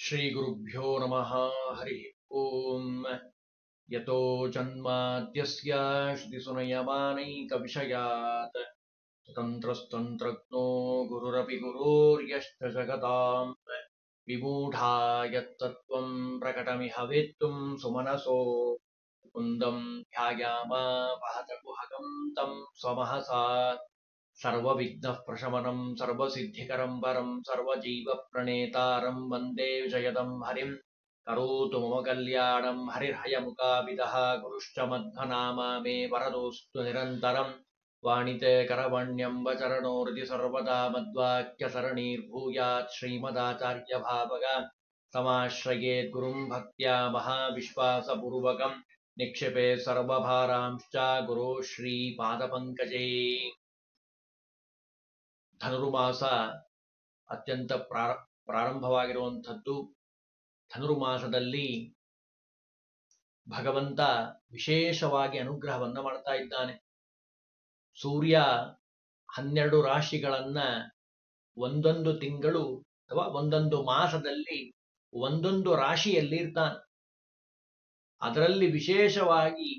श्रीगुरुभ्यो नमः। हरि ओम। यतो जन्माद्यस्य श्रुतिसुनयमानैकविषयात् स्वतन्त्रस्तन्त्रज्ञो गुरुरपि गुरोर्यश्च जगताम् विमूढा यत्तत्त्वं प्रकटमिह वेत्तुं सुमनसो मुकुन्दं ध्यायामापहतकुहकं तं स्वमहसा सर्वविघ्नः प्रशमनं सर्वसिद्धिकरं परं सर्वजीवप्रणेतारं वन्दे विजयदं हरिं करोतु मम कल्याणं हरिर्हयमुखाभिदः गुरुश्च मध्वनामा मे वरदोऽस्तु निरन्तरं वाणिते करवण्यम्ब चरणोरति सर्वदा मद्वाक्यसरणीर्भूयात् श्रीमदाचार्यभावगा समाश्रयेत् गुरुं भक्त्या महाविश्वासपूर्वकं निक्षेपे सर्वभारांश्च गुरो श्रीपादपङ्कजे। ಧನುರ್ಮಾಸ ಅತ್ಯಂತ ಪ್ರಾರಂಭವಾಗಿರುವಂಥದ್ದು. ಧನುರ್ಮಾಸದಲ್ಲಿ ಭಗವಂತ ವಿಶೇಷವಾಗಿ ಅನುಗ್ರಹವನ್ನ ಮಾಡ್ತಾ ಇದ್ದಾನೆ. ಸೂರ್ಯ 12 ರಾಶಿಗಳನ್ನ ಒಂದೊಂದು ತಿಂಗಳು ಅಥವಾ ಒಂದೊಂದು ಮಾಸದಲ್ಲಿ ಒಂದೊಂದು ರಾಶಿಯಲ್ಲಿ ಇರ್ತಾನೆ. ಅದರಲ್ಲಿ ವಿಶೇಷವಾಗಿ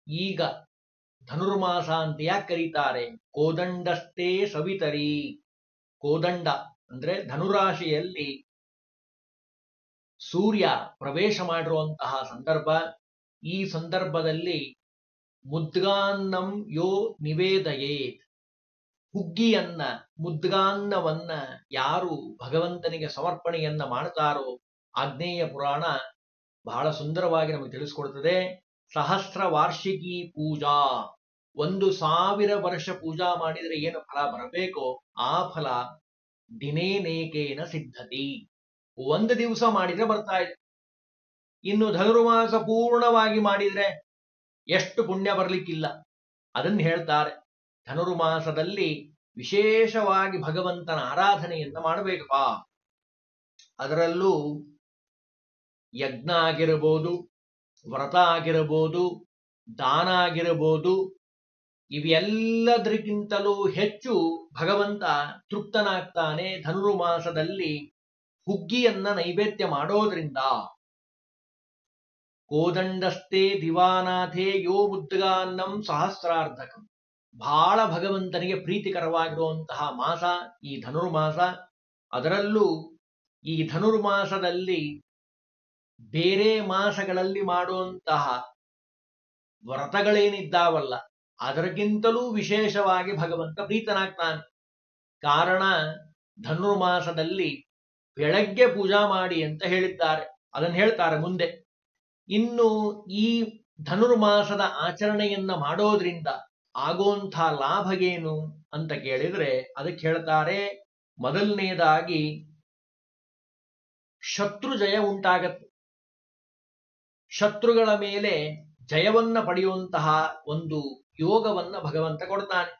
ಈಗ ಧನುರ್ಮಾಸ ಅಂತ ಯಾಕೆ ಕರೀತಾರೆ? ಕೋದಂಡಸ್ಥೆ ಸವಿತರಿ. ಕೋದಂಡ ಅಂದ್ರೆ ಧನುರಾಶಿಯಲ್ಲಿ ಸೂರ್ಯ ಪ್ರವೇಶ ಮಾಡಿರುವಂತಹ ಸಂದರ್ಭ. ಈ ಸಂದರ್ಭದಲ್ಲಿ ಮುದ್ಗಾನ್ನಂ ಯೋ ನಿವೇದಯೇತ್, ಹುಗ್ಗಿಯನ್ನ ಮುದ್ಗಾನ್ನವನ್ನ ಯಾರು ಭಗವಂತನಿಗೆ ಸಮರ್ಪಣೆಯನ್ನ ಮಾಡ್ತಾರೋ, ಆಗ್ನೇಯ ಪುರಾಣ ಬಹಳ ಸುಂದರವಾಗಿ ನಮಗೆ ತಿಳಿಸ್ಕೊಡ್ತದೆ. ಸಹಸ್ರ ವಾರ್ಷಿಕಿ ಪೂಜಾ, 1000 ವರ್ಷ ಪೂಜಾ ಮಾಡಿದರೆ ಏನು ಫಲ ಬರಬೇಕೋ ಆ ಫಲ ದಿನೇನೇಕೇನ ಸಿದ್ಧತಿ, ಒಂದು ದಿವಸ ಮಾಡಿದ್ರೆ ಬರ್ತಾ ಇದೆ. ಇನ್ನು ಧನುರ್ಮಾಸ ಪೂರ್ಣವಾಗಿ ಮಾಡಿದ್ರೆ ಎಷ್ಟು ಪುಣ್ಯ ಬರ್ಲಿಕ್ಕಿಲ್ಲ. ಅದನ್ನು ಹೇಳ್ತಾರೆ. ಧನುರ್ಮಾಸದಲ್ಲಿ ವಿಶೇಷವಾಗಿ ಭಗವಂತನ ಆರಾಧನೆಯನ್ನ ಮಾಡಬೇಕಪ್ಪ. ಅದರಲ್ಲೂ ಯಜ್ಞ ಆಗಿರಬಹುದು, ವ್ರತ ಆಗಿರಬಹುದು, ದಾನ ಆಗಿರಬಹುದು, ಇವೆಲ್ಲದಕ್ಕಿಂತಲೂ ಹೆಚ್ಚು ಭಗವಂತ ತೃಪ್ತನಾಗ್ತಾನೆ ಧನುರ್ಮಾಸದಲ್ಲಿ ಹುಗ್ಗಿಯನ್ನ ನೈವೇದ್ಯ ಮಾಡೋದ್ರಿಂದ. ಕೋದಂಡಸ್ಥೆ ದಿವಾನಾಥೇ ಯೋ ಮುದ್ಗಾನ್ನಂ ಸಹಸ್ರಾರ್ಧಕಂ. ಬಹಳ ಭಗವಂತನಿಗೆ ಪ್ರೀತಿಕರವಾಗಿರುವಂತಹ ಮಾಸ ಈ ಧನುರ್ಮಾಸ. ಅದರಲ್ಲೂ ಈ ಧನುರ್ಮಾಸದಲ್ಲಿ ಬೇರೆ ಮಾಸಗಳಲ್ಲಿ ಮಾಡುವಂತಹ ವ್ರತಗಳೇನಿದ್ದಾವಲ್ಲ, ಅದಕ್ಕಿಂತಲೂ ವಿಶೇಷವಾಗಿ ಭಗವಂತ ಪ್ರೀತನಾಗ್ತಾನೆ. ಕಾರಣ, ಧನುರ್ಮಾಸದಲ್ಲಿ ಬೆಳಗ್ಗೆ ಪೂಜಾ ಮಾಡಿ ಅಂತ ಹೇಳಿದ್ದಾರೆ. ಅದನ್ನು ಹೇಳ್ತಾರೆ ಮುಂದೆ. ಇನ್ನು ಈ ಧನುರ್ಮಾಸದ ಆಚರಣೆಯನ್ನ ಮಾಡೋದ್ರಿಂದ ಆಗುವಂಥ ಲಾಭಗೇನು ಅಂತ ಕೇಳಿದ್ರೆ ಅದಕ್ಕೆ ಹೇಳ್ತಾರೆ, ಮೊದಲನೇದಾಗಿ ಶತ್ರು ಜಯ ಉಂಟಾಗತ್ತೆ. ಶತ್ರುಗಳ ಮೇಲೆ ಜಯವನ್ನ ಪಡೆಯುವಂತಹ ಒಂದು ಯೋಗವನ್ನ ಭಗವಂತ ಕೊಡ್ತಾನೆ.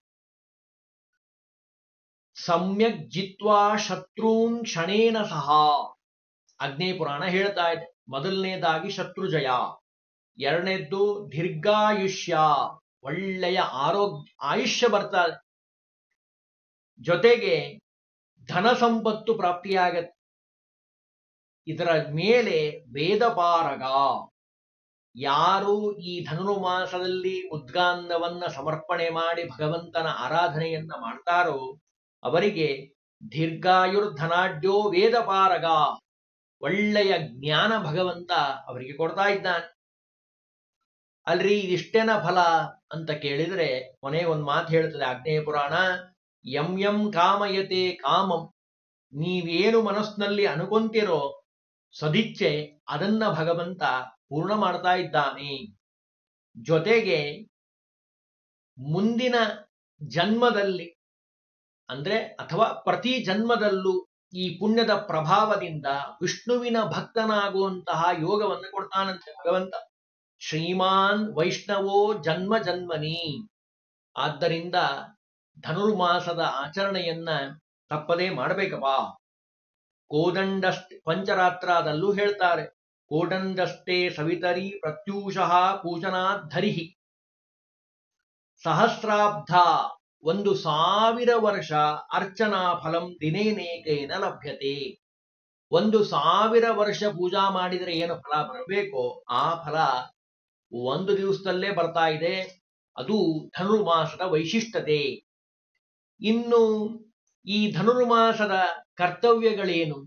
ಸಮ್ಯಕ್ ಜಿತ್ವಾ ಶತ್ರುನ್ ಕ್ಷಣೇನ ಸಹ, ಆಗ್ನೇಯ ಪುರಾಣ ಹೇಳ್ತಾ ಇದೆ. ಮೊದಲನೇದಾಗಿ ಶತ್ರು ಜಯ, ಎರಡನೇದ್ದು ದೀರ್ಘಾಯುಷ್ಯ, ಒಳ್ಳೆಯ ಆಯುಷ್ಯ ಬರ್ತದೆ. ಜೊತೆಗೆ ಧನ ಸಂಪತ್ತು ಪ್ರಾಪ್ತಿಯಾಗತ್ತೆ. ಇದರ ಮೇಲೆ ವೇದಪಾರಗ, ಯಾರು ಈ ಧನುರ್ಮಾಸದಲ್ಲಿ ಮುದ್ಗಾನ್ನವನ್ನ ಸಮರ್ಪಣೆ ಮಾಡಿ ಭಗವಂತನ ಆರಾಧನೆಯನ್ನ ಮಾಡ್ತಾರೋ ಅವರಿಗೆ ದೀರ್ಘಾಯುರ್ಧನಾಢ್ಯೋ ವೇದಪಾರಗ, ಒಳ್ಳೆಯ ಜ್ಞಾನ ಭಗವಂತ ಅವರಿಗೆ ಕೊಡ್ತಾ ಇದ್ದಾನೆ. ಅಲ್ರಿ ಇದಿಷ್ಟೇನ ಫಲ ಅಂತ ಕೇಳಿದ್ರೆ ಕೊನೆಗೆ ಒಂದು ಮಾತು ಹೇಳ್ತದೆ ಆಗ್ನೇಯ ಪುರಾಣ, ಯಂ ಯಂ ಕಾಮಯತೆ ಕಾಮಂ. ನೀವೇನು ಮನಸ್ಸಿನಲ್ಲಿ ಅನ್ಕೊಂತಿರೋ ಸದಿಚ್ಛೆ ಅದನ್ನ ಭಗವಂತ ಪೂರ್ಣ ಮಾಡ್ತಾ ಇದ್ದಾನೆ. ಜೊತೆಗೆ ಮುಂದಿನ ಜನ್ಮದಲ್ಲಿ ಅಂದ್ರೆ ಅಥವಾ ಪ್ರತಿ ಜನ್ಮದಲ್ಲೂ ಈ ಪುಣ್ಯದ ಪ್ರಭಾವದಿಂದ ವಿಷ್ಣುವಿನ ಭಕ್ತನಾಗುವಂತಹ ಯೋಗವನ್ನು ಕೊಡ್ತಾನಂತೆ ಭಗವಂತ. ಶ್ರೀಮಾನ್ ವೈಷ್ಣವೋ ಜನ್ಮ ಜನ್ಮನಿ. ಆದ್ದರಿಂದ ಧನುರ್ಮಾಸದ ಆಚರಣೆಯನ್ನ ತಪ್ಪದೇ ಮಾಡಬೇಕಪ್ಪ. ಕೋದಂಡಸ್ಥೆ ಪಂಚರಾತ್ರದಲ್ಲೂ ಹೇಳ್ತಾರೆ, ಕೋದಂಡಸ್ಥೆ ಸವಿತರಿ ಪ್ರತ್ಯೂಷಃ ಪೂಜನಾಧರಿಹಿ. ಸಹಸ್ರಾಬ್ಧ, 1000 ವರ್ಷ ಅರ್ಚನಾ ಫಲಂ ದಿನೇನೇಕೇನ ಲಭ್ಯತೆ. 1,000 ವರ್ಷ ಪೂಜಾ ಮಾಡಿದರೆ ಏನು ಫಲ ಬರಬೇಕೋ ಆ ಫಲ ಒಂದು ದಿವಸದಲ್ಲೇ ಬರ್ತಾ ಇದೆ. ಅದು ಧನುರ್ಮಾಸದ ವೈಶಿಷ್ಟ್ಯತೆ. ಇನ್ನು ಈ ಧನುರ್ಮಾಸದ ಕರ್ತವ್ಯಗಳೇನು?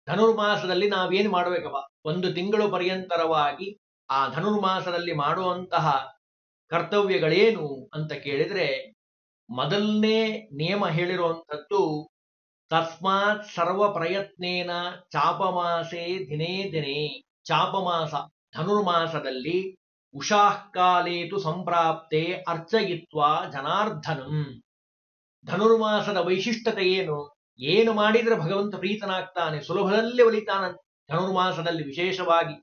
ಧನುರ್ಮಾಸದಲ್ಲಿ ನಾವೇನು ಮಾಡಬೇಕಪ್ಪ? 1 ತಿಂಗಳು ಪರ್ಯಂತರವಾಗಿ ಆ ಧನುರ್ಮಾಸದಲ್ಲಿ ಮಾಡುವಂತಹ ಕರ್ತವ್ಯಗಳೇನು ಅಂತ ಕೇಳಿದ್ರೆ, ಮೊದಲನೇ ನಿಯಮ ಹೇಳಿರುವಂಥದ್ದು ತಸ್ಮಾತ್ ಸರ್ವ ಪ್ರಯತ್ನೇನ ಚಾಪಮಾಸೆ ದಿನೇ ದಿನೇ. ಚಾಪಮಾಸ ಧನುರ್ಮಾಸದಲ್ಲಿ ಉಷಾಃಕಾಲೇತು ಸಂಪ್ರಾಪ್ತೆ ಅರ್ಚಯಿತ್ವಾ ಜನಾರ್ದನಂ. ಧನುರ್ಮಾಸದ ವೈಶಿಷ್ಟ್ಯತೆ ಏನು? ಏನು ಮಾಡಿದ್ರೆ ಭಗವಂತ ಪ್ರೀತನಾಗ್ತಾನೆ, ಸುಲಭದಲ್ಲಿ ಒಲಿತಾನಂತೆ. ಧನುರ್ಮಾಸದಲ್ಲಿ ವಿಶೇಷವಾಗಿ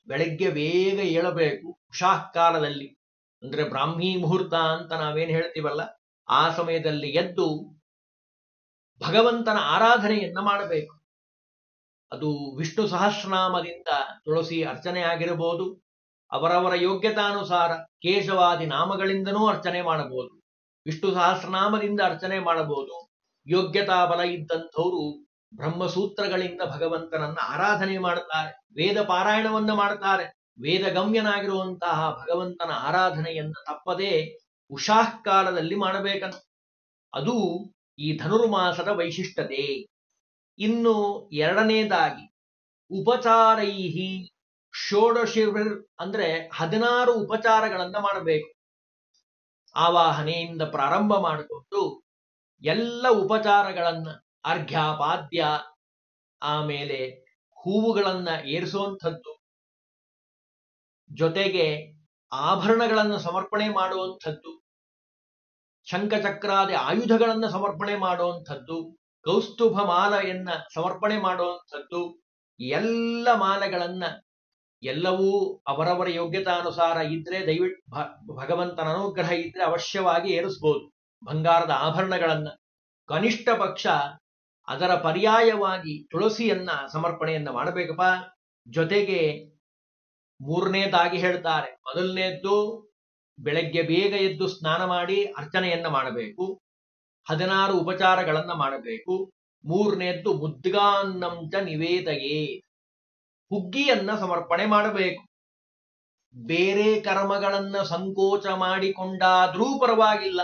ಬೆಳಗ್ಗೆ ಬೇಗ ಏಳಬೇಕು. ಉಷಾಃಕಾಲದಲ್ಲಿ ಅಂದ್ರೆ ಬ್ರಾಹ್ಮೀ ಮುಹೂರ್ತ ಅಂತ ನಾವೇನು ಹೇಳ್ತೀವಲ್ಲ, ಆ ಸಮಯದಲ್ಲಿ ಎದ್ದು ಭಗವಂತನ ಆರಾಧನೆಯನ್ನ ಮಾಡಬೇಕು. ಅದು ವಿಷ್ಣು ಸಹಸ್ರನಾಮದಿಂದ ತುಳಸಿ ಅರ್ಚನೆ ಆಗಿರಬಹುದು, ಅವರವರ ಯೋಗ್ಯತಾನುಸಾರ ಕೇಶವಾದಿ ನಾಮಗಳಿಂದನೂ ಅರ್ಚನೆ ಮಾಡಬಹುದು. ವಿಷ್ಣು ಸಹಸ್ರನಾಮದಿಂದ ಅರ್ಚನೆ ಮಾಡಬಹುದು. ಯೋಗ್ಯತಾ ಬಲ ಇದ್ದಂಥವರು ಬ್ರಹ್ಮಸೂತ್ರಗಳಿಂದ ಭಗವಂತನನ್ನ ಆರಾಧನೆ ಮಾಡುತ್ತಾರೆ, ವೇದ ಪಾರಾಯಣವನ್ನ ಮಾಡುತ್ತಾರೆ. ವೇದಗಮ್ಯನಾಗಿರುವಂತಹ ಭಗವಂತನ ಆರಾಧನೆಯನ್ನ ತಪ್ಪದೇ ಉಷಾಃಕಾಲದಲ್ಲಿ ಮಾಡಬೇಕಂತ. ಅದು ಈ ಧನುರ್ಮಾಸದ ವೈಶಿಷ್ಟ್ಯತೆ. ಇನ್ನು ಎರಡನೇದಾಗಿ ಉಪಚಾರೈಹಿ ಷೋಡಶಿರ್ ಅಂದ್ರೆ 16 ಉಪಚಾರಗಳನ್ನ ಮಾಡಬೇಕು. ಆವಾಹನೆಯಿಂದ ಪ್ರಾರಂಭ ಮಾಡಿಕೊಂಡು ಎಲ್ಲ ಉಪಚಾರಗಳನ್ನ, ಅರ್ಘ್ಯ ಪಾದ್ಯ, ಆಮೇಲೆ ಹೂವುಗಳನ್ನ ಏರಿಸುವಂಥದ್ದು, ಜೊತೆಗೆ ಆಭರಣಗಳನ್ನು ಸಮರ್ಪಣೆ ಮಾಡುವಂಥದ್ದು, ಶಂಖಚಕ್ರಾದಿ ಆಯುಧಗಳನ್ನು ಸಮರ್ಪಣೆ ಮಾಡುವಂಥದ್ದು, ಕೌಸ್ತುಭ ಮಾಲೆಯನ್ನ ಸಮರ್ಪಣೆ ಮಾಡುವಂಥದ್ದು, ಎಲ್ಲ ಮಾಲೆಗಳನ್ನ ಎಲ್ಲವೂ ಅವರವರ ಯೋಗ್ಯತಾನುಸಾರ ಇದ್ರೆ, ದಯವಿಟ್ಟು ಭಗವಂತನ ಅನುಗ್ರಹ ಇದ್ರೆ ಅವಶ್ಯವಾಗಿ ಏರಿಸ್ಬೋದು. ಬಂಗಾರದ ಆಭರಣಗಳನ್ನ, ಕನಿಷ್ಠ ಪಕ್ಷ ಅದರ ಪರ್ಯಾಯವಾಗಿ ತುಳಸಿಯನ್ನ ಸಮರ್ಪಣೆಯನ್ನ ಮಾಡಬೇಕಪ್ಪ. ಜೊತೆಗೆ ಮೂರನೇದಾಗಿ ಹೇಳ್ತಾರೆ, ಮೊದಲನೇದ್ದು ಬೆಳಗ್ಗೆ ಬೇಗ ಎದ್ದು ಸ್ನಾನ ಮಾಡಿ ಅರ್ಚನೆಯನ್ನ ಮಾಡಬೇಕು, 16 ಉಪಚಾರಗಳನ್ನ ಮಾಡಬೇಕು. ಮೂರನೇದ್ದು ಮುದ್ಗಾನ್ನಂ ಚ ನಿವೇದಯೇ, ಹುಗ್ಗಿಯನ್ನ ಸಮರ್ಪಣೆ ಮಾಡಬೇಕು. ಬೇರೆ ಕರ್ಮಗಳನ್ನ ಸಂಕೋಚ ಮಾಡಿಕೊಂಡಾದ್ರೂ ಪರವಾಗಿಲ್ಲ,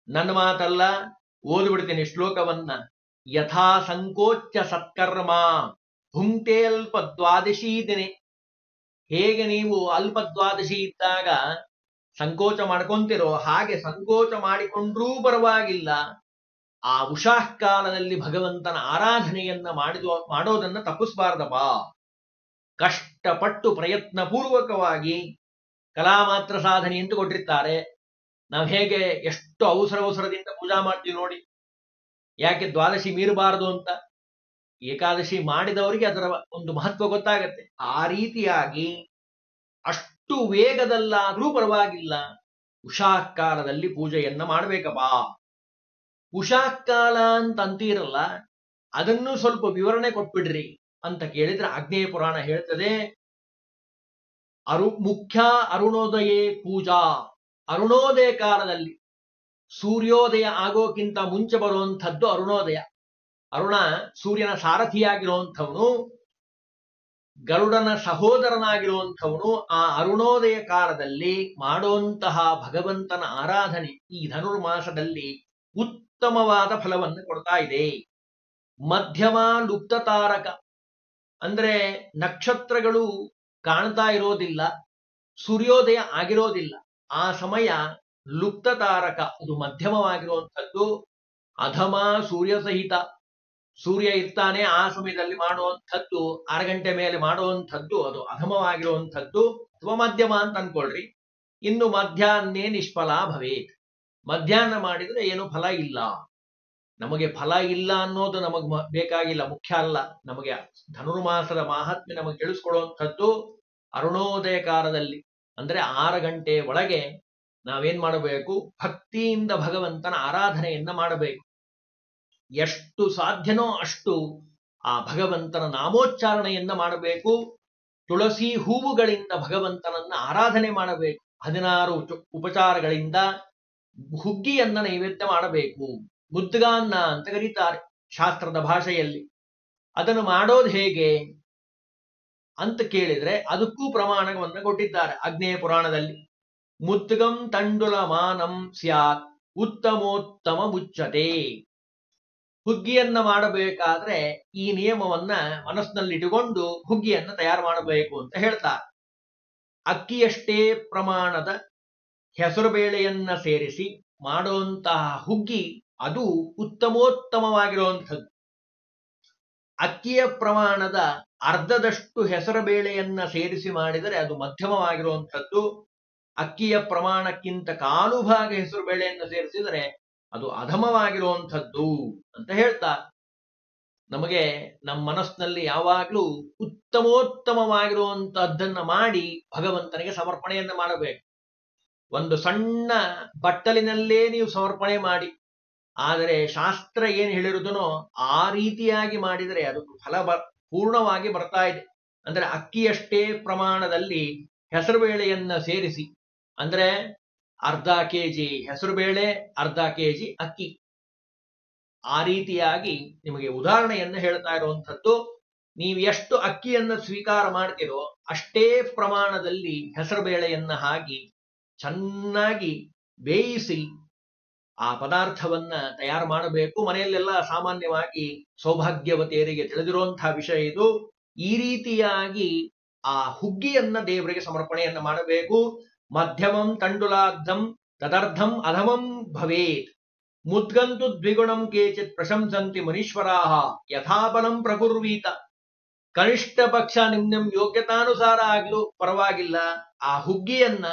ನನ್ನ ಮಾತಲ್ಲ, ಓದ್ಬಿಡ್ತೀನಿ ಶ್ಲೋಕವನ್ನ. ಯಥಾ ಸಂಕೋಚ್ಯ ಸತ್ಕರ್ಮ ಭುಂಕ್ತೆ ಅಲ್ಪ ದ್ವಾದಶಿ ದಿನೇ. ಹೇಗೆ ನೀವು ಅಲ್ಪ ದ್ವಾದಶಿ ಇದ್ದಾಗ ಸಂಕೋಚ ಮಾಡ್ಕೊಂತಿರೋ ಹಾಗೆ ಸಂಕೋಚ ಮಾಡಿಕೊಂಡ್ರೂ ಪರವಾಗಿಲ್ಲ, ಆ ಉಷಾಃಕಾಲದಲ್ಲಿ ಭಗವಂತನ ಆರಾಧನೆಯನ್ನ ಮಾಡೋದನ್ನ ತಪ್ಪಿಸಬಾರ್ದಪ್ಪ. ಕಷ್ಟಪಟ್ಟು ಪ್ರಯತ್ನ ಪೂರ್ವಕವಾಗಿ ಕಲಾಮಾತ್ರ ಸಾಧನೆ ಎಂದು ಕೊಟ್ಟಿರ್ತಾರೆ. ನಾವು ಹೇಗೆ ಎಷ್ಟು ಅವಸರದಿಂದ ಪೂಜಾ ಮಾಡ್ತೀವಿ ನೋಡಿ. ಯಾಕೆ ದ್ವಾದಶಿ ಮೀರಬಾರದು ಅಂತ? ಏಕಾದಶಿ ಮಾಡಿದವರಿಗೆ ಅದರ ಒಂದು ಮಹತ್ವ ಗೊತ್ತಾಗತ್ತೆ. ಆ ರೀತಿಯಾಗಿ ಅಷ್ಟು ವೇಗದಲ್ಲಾದ್ರೂ ಪರವಾಗಿಲ್ಲ, ಉಷಾಃಕಾಲದಲ್ಲಿ ಪೂಜೆಯನ್ನ ಮಾಡ್ಬೇಕಪ್ಪ. ಉಷಾಃಕಾಲ ಅಂತ ಅಂತೀರಲ್ಲ, ಅದನ್ನು ಸ್ವಲ್ಪ ವಿವರಣೆ ಕೊಟ್ಬಿಡ್ರಿ ಅಂತ ಕೇಳಿದ್ರೆ ಆಗ್ನೇಯ ಪುರಾಣ ಹೇಳ್ತದೆ, ಮುಖ್ಯ ಅರುಣೋದಯೇ ಪೂಜಾ. ಅರುಣೋದಯ ಕಾಲದಲ್ಲಿ, ಸೂರ್ಯೋದಯ ಆಗೋಕ್ಕಿಂತ ಮುಂಚೆ ಬರುವಂಥದ್ದು ಅರುಣೋದಯ. ಅರುಣ ಸೂರ್ಯನ ಸಾರಥಿಯಾಗಿರುವಂಥವನು, ಗರುಡನ ಸಹೋದರನಾಗಿರುವಂಥವನು. ಆ ಅರುಣೋದಯ ಕಾಲದಲ್ಲಿ ಮಾಡುವಂತಹ ಭಗವಂತನ ಆರಾಧನೆ ಈ ಧನುರ್ಮಾಸದಲ್ಲಿ ಉತ್ತಮವಾದ ಫಲವನ್ನು ಕೊಡ್ತಾ ಇದೆ. ಮಧ್ಯಮ ಲುಪ್ತ ತಾರಕ ಅಂದ್ರೆ ನಕ್ಷತ್ರಗಳು ಕಾಣ್ತಾ ಇರೋದಿಲ್ಲ, ಸೂರ್ಯೋದಯ ಆಗಿರೋದಿಲ್ಲ. ಆ ಸಮಯ ಲುಪ್ತ ತಾರಕ, ಅದು ಮಧ್ಯಮವಾಗಿರುವಂಥದ್ದು. ಅಧಮ ಸೂರ್ಯ ಸಹಿತ, ಸೂರ್ಯ ಇರ್ತಾನೆ ಆ ಸಮಯದಲ್ಲಿ ಮಾಡುವಂಥದ್ದು, 6 ಗಂಟೆ ಮೇಲೆ ಮಾಡುವಂಥದ್ದು ಅದು ಅಧಮವಾಗಿರುವಂಥದ್ದು, ಅಥವಾ ಮಧ್ಯಮ ಅಂತ ಅನ್ಕೊಳ್ರಿ. ಇನ್ನು ಮಧ್ಯಾಹ್ನೇ ನಿಷ್ಫಲ ಭವೇತ್, ಮಧ್ಯಾಹ್ನ ಮಾಡಿದ್ರೆ ಏನು ಫಲ ಇಲ್ಲ. ನಮಗೆ ಫಲ ಇಲ್ಲ ಅನ್ನೋದು ನಮಗ್ ಬೇಕಾಗಿಲ್ಲ, ಮುಖ್ಯ ಅಲ್ಲ. ನಮಗೆ ಧನುರ್ಮಾಸದ ಮಾಹಾತ್ಮ್ಯ ನಮಗೆ ತಿಳಿಸ್ಕೊಡುವಂಥದ್ದು ಅರುಣೋದಯ ಕಾಲದಲ್ಲಿ, ಅಂದ್ರೆ 6 ಗಂಟೆ ಒಳಗೆ ನಾವೇನ್ ಮಾಡಬೇಕು? ಭಕ್ತಿಯಿಂದ ಭಗವಂತನ ಆರಾಧನೆಯನ್ನ ಮಾಡಬೇಕು. ಎಷ್ಟು ಸಾಧ್ಯನೋ ಅಷ್ಟು ಆ ಭಗವಂತನ ನಾಮೋಚ್ಚಾರಣೆಯನ್ನ ಮಾಡಬೇಕು. ತುಳಸಿ ಹೂವುಗಳಿಂದ ಭಗವಂತನನ್ನ ಆರಾಧನೆ ಮಾಡಬೇಕು. 16 ಉಪಚಾರಗಳಿಂದ ಹುಗ್ಗಿಯನ್ನ ನೈವೇದ್ಯ ಮಾಡಬೇಕು. ಮುದ್ಗಾನ್ನ ಅಂತ ಕರೀತಾರೆ ಶಾಸ್ತ್ರದ ಭಾಷೆಯಲ್ಲಿ. ಅದನ್ನು ಮಾಡೋದು ಹೇಗೆ ಅಂತ ಕೇಳಿದ್ರೆ ಅದಕ್ಕೂ ಪ್ರಮಾಣವನ್ನು ಕೊಟ್ಟಿದ್ದಾರೆ ಆಗ್ನೇಯ ಪುರಾಣದಲ್ಲಿ. ಮುದ್ಗಂ ತಂಡುಲ ಮಾನಂ ಸ್ಯಾತ್ ಉತ್ತಮೋತ್ತಮ ಮುಚ್ಚತೆ. ಹುಗ್ಗಿಯನ್ನ ಮಾಡಬೇಕಾದ್ರೆ ಈ ನಿಯಮವನ್ನ ಮನಸ್ಸಿನಲ್ಲಿಟ್ಟುಕೊಂಡು ಹುಗ್ಗಿಯನ್ನ ತಯಾರು ಮಾಡಬೇಕು ಅಂತ ಹೇಳ್ತಾರೆ. ಅಕ್ಕಿಯಷ್ಟೇ ಪ್ರಮಾಣದ ಹೆಸರುಬೇಳೆಯನ್ನ ಸೇರಿಸಿ ಮಾಡುವಂತಹ ಹುಗ್ಗಿ ಅದು ಉತ್ತಮೋತ್ತಮವಾಗಿರುವಂಥದ್ದು. ಅಕ್ಕಿಯ ಪ್ರಮಾಣದ ಅರ್ಧದಷ್ಟು ಹೆಸರುಬೇಳೆಯನ್ನ ಸೇರಿಸಿ ಮಾಡಿದರೆ ಅದು ಮಧ್ಯಮವಾಗಿರುವಂಥದ್ದು. ಅಕ್ಕಿಯ ಪ್ರಮಾಣಕ್ಕಿಂತ ಕಾಲು ಭಾಗ ಹೆಸರುಬೇಳೆಯನ್ನು ಸೇರಿಸಿದರೆ ಅದು ಅಧಮವಾಗಿರುವಂಥದ್ದು ಅಂತ ಹೇಳ್ತಾರೆ. ನಮಗೆ ನಮ್ಮ ಮನಸ್ಸಿನಲ್ಲಿ ಯಾವಾಗಲೂ ಉತ್ತಮೋತ್ತಮವಾಗಿರುವಂತಹದ್ದನ್ನ ಮಾಡಿ ಭಗವಂತನಿಗೆ ಸಮರ್ಪಣೆಯನ್ನ ಮಾಡಬೇಕು. ಒಂದು ಸಣ್ಣ ಬಟ್ಟಲಿನಲ್ಲೇ ನೀವು ಸಮರ್ಪಣೆ ಮಾಡಿ, ಆದರೆ ಶಾಸ್ತ್ರ ಏನು ಹೇಳಿರುವುದನೋ ಆ ರೀತಿಯಾಗಿ ಮಾಡಿದರೆ ಅದು ಫಲ ಪೂರ್ಣವಾಗಿ ಬರ್ತಾ ಇದೆ. ಅಂದ್ರೆ ಅಕ್ಕಿಯಷ್ಟೇ ಪ್ರಮಾಣದಲ್ಲಿ ಹೆಸರುಬೇಳೆಯನ್ನ ಸೇರಿಸಿ, ಅಂದ್ರೆ ಅರ್ಧ ಕೆಜಿ ಹೆಸರುಬೇಳೆ, ಅರ್ಧ ಕೆಜಿ ಅಕ್ಕಿ, ಆ ರೀತಿಯಾಗಿ ನಿಮಗೆ ಉದಾಹರಣೆಯನ್ನು ಹೇಳ್ತಾ ಇರುವಂಥದ್ದು. ನೀವು ಎಷ್ಟು ಅಕ್ಕಿಯನ್ನು ಸ್ವೀಕಾರ ಮಾಡ್ತೀರೋ ಅಷ್ಟೇ ಪ್ರಮಾಣದಲ್ಲಿ ಹೆಸರುಬೇಳೆಯನ್ನ ಹಾಕಿ ಚೆನ್ನಾಗಿ ಬೇಯಿಸಿ ಆ ಪದಾರ್ಥವನ್ನ ತಯಾರು ಮಾಡಬೇಕು. ಮನೆಯಲ್ಲೆಲ್ಲ ಸಾಮಾನ್ಯವಾಗಿ ಸೌಭಾಗ್ಯವತಿಯರಿಗೆ ತಿಳಿದಿರುವಂತಹ ವಿಷಯ ಇದು. ಈ ರೀತಿಯಾಗಿ ಆ ಹುಗ್ಗಿಯನ್ನ ದೇವರಿಗೆ ಸಮರ್ಪಣೆಯನ್ನ ಮಾಡಬೇಕು. ಮಧ್ಯಮಂ ತಂಡುಲಾರ್ಧಂ ತದರ್ಧಂ ಅಧಮಂ ಭವೇತ್. ಮುದ್ಗಂತು ದ್ವಿಗುಣಂ ಕೇಚಿತ್ ಪ್ರಶಂಸಂತಿ ಮುನೀಶ್ವರಾಹ ಯಥಾಬಲಂ ಪ್ರಕುರ್ವೀತ. ಕನಿಷ್ಠ ಪಕ್ಷ ನಿಮ್ ಯೋಗ್ಯತಾನುಸಾರ ಆಗ್ಲೂ ಪರವಾಗಿಲ್ಲ, ಆ ಹುಗ್ಗಿಯನ್ನ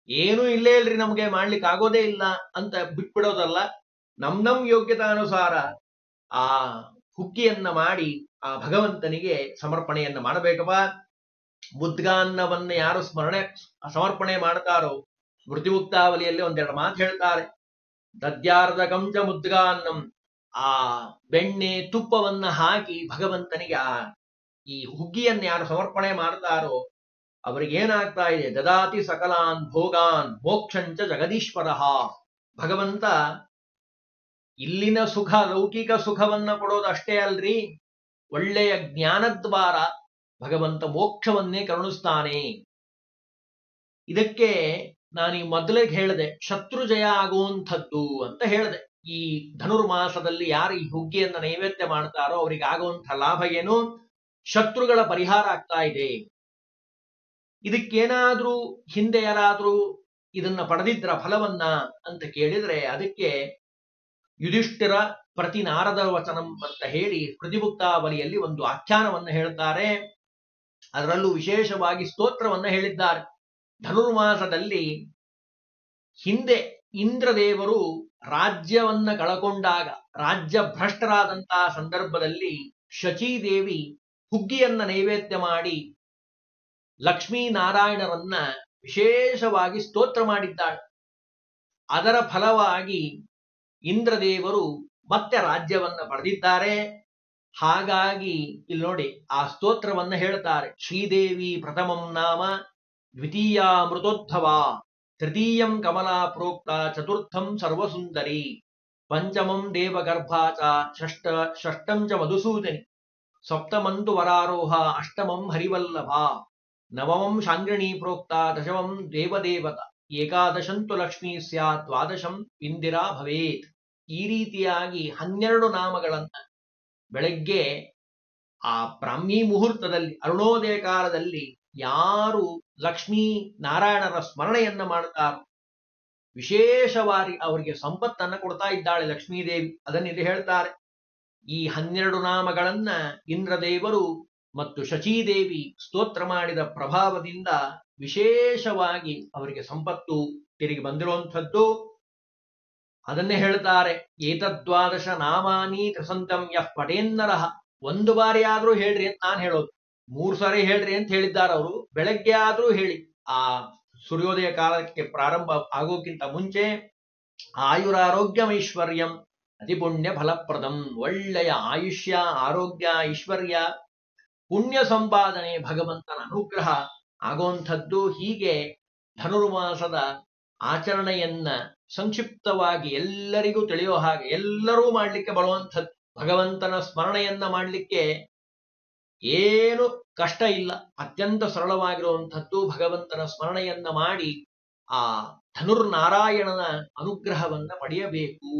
ಏನು ಇಲ್ಲೇ ಇಲ್ರಿ ನಮ್ಗೆ ಮಾಡ್ಲಿಕ್ಕೆ ಆಗೋದೇ ಇಲ್ಲ ಅಂತ ಬಿಟ್ಬಿಡೋದಲ್ಲ, ನಮ್ ಯೋಗ್ಯತಾನುಸಾರ ಆ ಹುಗ್ಗಿಯನ್ನ ಮಾಡಿ ಆ ಭಗವಂತನಿಗೆ ಸಮರ್ಪಣೆಯನ್ನ ಮಾಡಬೇಕಪ್ಪ. ಮುದ್ಗಾನ್ನವನ್ನ ಯಾರು ಸಮರ್ಪಣೆ ಮಾಡ್ತಾರೋ ಸ್ಮೃತಿ ಮುಕ್ತಾವಲಿಯಲ್ಲಿ ಒಂದೆರಡು ಮಾತು ಹೇಳ್ತಾರೆ. ದದ್ಯಾರ್ಧ ಕಂಚ ಮುದ್ಗಾನ್ನಂ, ಆ ಬೆಣ್ಣೆ ತುಪ್ಪವನ್ನ ಹಾಕಿ ಭಗವಂತನಿಗೆ ಈ ಹುಗ್ಗಿಯನ್ನ ಯಾರು ಸಮರ್ಪಣೆ ಮಾಡ್ತಾರೋ ಅವರಿಗೆ ಏನಾಗ್ತಾ ಇದೆ, ದದಾತಿ ಸಕಲಾನ್ ಭೋಗಾನ್ ಮೋಕ್ಷಂಚ ಜಗದೀಶ್ವರ. ಭಗವಂತ ಇಲ್ಲಿನ ಸುಖ, ಲೌಕಿಕ ಸುಖವನ್ನ ಕೊಡೋದಷ್ಟೇ ಅಲ್ರಿ, ಒಳ್ಳೆಯ ಜ್ಞಾನದ್ವಾರ ಭಗವಂತ ಮೋಕ್ಷವನ್ನೇ ಕರುಣಿಸ್ತಾನೆ. ಇದಕ್ಕೆ ನಾನು ಈ ಮೊದಲೇ ಹೇಳಿದೆ, ಶತ್ರು ಜಯ ಆಗುವಂಥದ್ದು ಅಂತ ಹೇಳಿದೆ. ಈ ಧನುರ್ಮಾಸದಲ್ಲಿ ಯಾರು ಈ ಹುಗ್ಗಿಯನ್ನ ನೈವೇದ್ಯ ಮಾಡ್ತಾರೋ ಅವರಿಗೆ ಆಗುವಂತಹ ಲಾಭ ಏನು, ಶತ್ರುಗಳ ಪರಿಹಾರ ಆಗ್ತಾ ಇದೆ. ಇದಕ್ಕೇನಾದ್ರೂ ಹಿಂದೆ ಯಾರಾದ್ರೂ ಇದನ್ನ ಪಡೆದಿದ್ರ ಫಲವನ್ನ ಅಂತ ಕೇಳಿದ್ರೆ ಅದಕ್ಕೆ ಯುಧಿಷ್ಠಿರ ಪ್ರತಿ ನಾರದ ವಚನಂ ಅಂತ ಹೇಳಿ ಪ್ರತಿಮುಕ್ತಾವಲಿಯಲ್ಲಿ ಒಂದು ಆಖ್ಯಾನವನ್ನ ಹೇಳ್ತಾರೆ. ಅದರಲ್ಲೂ ವಿಶೇಷವಾಗಿ ಸ್ತೋತ್ರವನ್ನ ಹೇಳಿದ್ದಾರೆ. ಧನುರ್ಮಾಸದಲ್ಲಿ ಹಿಂದೆ ಇಂದ್ರದೇವರು ರಾಜ್ಯವನ್ನ ಕಳಕೊಂಡಾಗ, ರಾಜ್ಯ ಭ್ರಷ್ಟರಾದಂತಹ ಸಂದರ್ಭದಲ್ಲಿ ಶಚೀದೇವಿ ಹುಗ್ಗಿಯನ್ನ ನೈವೇದ್ಯ ಮಾಡಿ ಲಕ್ಷ್ಮೀನಾರಾಯಣರನ್ನ ವಿಶೇಷವಾಗಿ ಸ್ತೋತ್ರ ಮಾಡಿದ್ದಾಳೆ. ಅದರ ಫಲವಾಗಿ ಇಂದ್ರದೇವರು ಮತ್ತೆ ರಾಜ್ಯವನ್ನ ಪಡೆದಿದ್ದಾರೆ. ಹಾಗಾಗಿ ಇಲ್ಲಿ ನೋಡಿ ಆ ಸ್ತೋತ್ರವನ್ನ ಹೇಳ್ತಾರೆ. ಶ್ರೀದೇವಿ ಪ್ರಥಮಂ ನಾಮ ದ್ವಿತೀಯಾಮೃತೋದ್ಭವ, ತೃತೀಯಂ ಕಮಲಾ ಪ್ರೋಕ್ತ, ಚತುರ್ಥಂ ಸರ್ವಸುಂದರಿ, ಪಂಚಮಂ ದೇವಗರ್ಭಾಚ, ಷಷ್ಟಂ ಚ ಮಧುಸೂದನಿ, ಸಪ್ತಮಂತು ವರಾರೋಹ, ಅಷ್ಟಮಂ ಹರಿವಲ್ಲಭ, ನವಮಂ ಶಾಂಗ್ರಣೀ ಪ್ರೋಕ್ತ, ದಶಮಂ ದೇವದೇವತ, ಏಕಾದಶಂತು ಲಕ್ಷ್ಮೀ ಸ್ಯಾತ್, ದ್ವಾದಶಂ ಇಂದಿರಾ ಭವೇತ್. ಈ ರೀತಿಯಾಗಿ 12 ನಾಮಗಳನ್ನ ಬೆಳಗ್ಗೆ ಆ ಬ್ರಾಹ್ಮೀ ಮುಹೂರ್ತದಲ್ಲಿ ಅರುಣೋದಯ ಕಾಲದಲ್ಲಿ ಯಾರು ಲಕ್ಷ್ಮೀ ನಾರಾಯಣರ ಸ್ಮರಣೆಯನ್ನ ಮಾಡ್ತಾರೋ ವಿಶೇಷವಾಗಿ ಅವರಿಗೆ ಸಂಪತ್ತನ್ನ ಕೊಡ್ತಾ ಇದ್ದಾಳೆ ಲಕ್ಷ್ಮೀದೇವಿ. ಅದನ್ನಿಲ್ಲಿ ಹೇಳ್ತಾರೆ. ಈ 12 ನಾಮಗಳನ್ನ ಇಂದ್ರದೇವರು ಮತ್ತು ಶಚೀದೇವಿ ಸ್ತೋತ್ರ ಮಾಡಿದ ಪ್ರಭಾವದಿಂದ ವಿಶೇಷವಾಗಿ ಅವರಿಗೆ ಸಂಪತ್ತು ತಿರುಗಿ ಬಂದಿರುವಂಥದ್ದು. ಅದನ್ನೇ ಹೇಳ್ತಾರೆ. ಏತದ್ವಾದಶ ನಾಮಾನಿ ತ್ರಿಸಂತಂ ಯಃ ಪಟೇನ್ನರಃ. ಒಂದು ಬಾರಿ ಆದ್ರೂ ಹೇಳ್ರಿ ಅಂತ ನಾನು ಹೇಳೋದು, 3 ಸಾರಿ ಹೇಳ್ರಿ ಅಂತ ಹೇಳಿದ್ದಾರೆ ಅವರು. ಬೆಳಗ್ಗೆ ಆದ್ರೂ ಹೇಳಿ, ಆ ಸೂರ್ಯೋದಯ ಕಾಲಕ್ಕೆ ಪ್ರಾರಂಭ ಆಗೋಕ್ಕಿಂತ ಮುಂಚೆ. ಆಯುರಾರೋಗ್ಯಮೈಶ್ವರ್ಯಂ ಅತಿ ಪುಣ್ಯ ಫಲಪ್ರದಂ. ಒಳ್ಳೆಯ ಆಯುಷ್ಯ, ಆರೋಗ್ಯ, ಐಶ್ವರ್ಯ, ಪುಣ್ಯ ಸಂಪಾದನೆ, ಭಗವಂತನ ಅನುಗ್ರಹ ಆಗುವಂಥದ್ದು. ಹೀಗೆ ಧನುರ್ಮಾಸದ ಆಚರಣೆಯನ್ನ ಸಂಕ್ಷಿಪ್ತವಾಗಿ ಎಲ್ಲರಿಗೂ ತಿಳಿಯೋ ಹಾಗೆ ಎಲ್ಲರೂ ಮಾಡ್ಲಿಕ್ಕೆ ಬರುವಂಥದ್ದು. ಭಗವಂತನ ಸ್ಮರಣೆಯನ್ನ ಮಾಡಲಿಕ್ಕೆ ಏನು ಕಷ್ಟ ಇಲ್ಲ, ಅತ್ಯಂತ ಸರಳವಾಗಿರುವಂಥದ್ದು. ಭಗವಂತನ ಸ್ಮರಣೆಯನ್ನ ಮಾಡಿ ಆ ಧನುರ್ನಾರಾಯಣನ ಅನುಗ್ರಹವನ್ನ ಪಡೆಯಬೇಕು